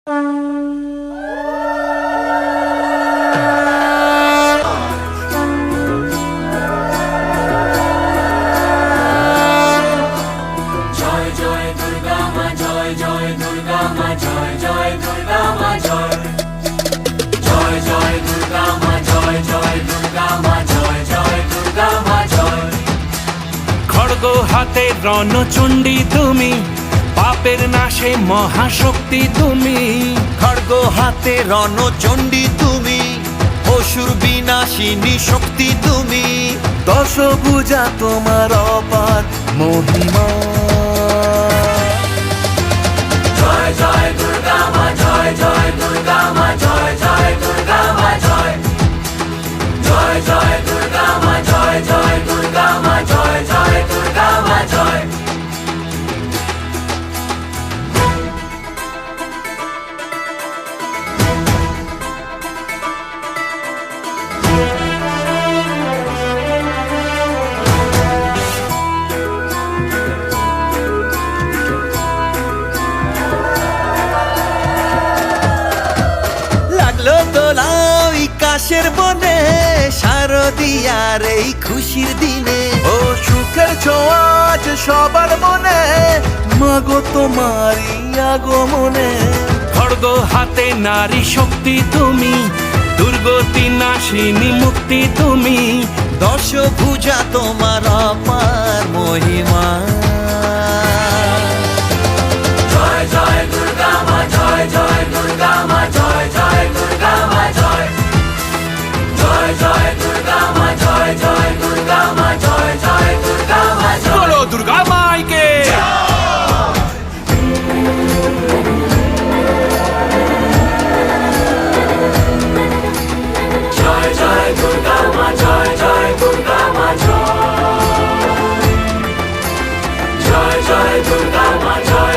খড়গ হাতে রণচণ্ডী তুমি, পাপের নাশে মহাশক্তি তুমি। খড়গ হাতে রণচণ্ডী তুমি, অসুর বিনাশিনী শক্তি তুমি। দশভুজা তোমার অপার মহিমা। জয় জয় দুর্গা মা, জয় জয় দুর্গা মা, জয় জয় দুর্গা মা, জয় জয় জয় দুর্গা মা, জয় জয় দুর্গা মা, জয় জয় দুর্গা মা, জয়। লাগলো দোলাও কাশের বনে, শারদিয়ার এই খুশির দিনে। ও সুখের ছোঁয়াজ সবার মনে, মাগো তোমারই আগমনে। খড়গ হাতে নারী শক্তি তুমি, দুর্গতি নাশিনী মুক্তি তুমি। দশভুজা তোমার অপার মহিমা। জয় জয় দুর্গা মা, জয় জয় দুর্গা মা, জয় জয় দুর্গা মা, জয় জয় জয় দুর্গা মা, জয় জয় দুর্গা মা, জয় জয় দুর্গা মা, জয়। বলো দুর্গা মাইকে। জয় জয় দুর্গা মা, জয় জয় দুর্গা মা, জয় জয় জয় দুর্গা মা, জয়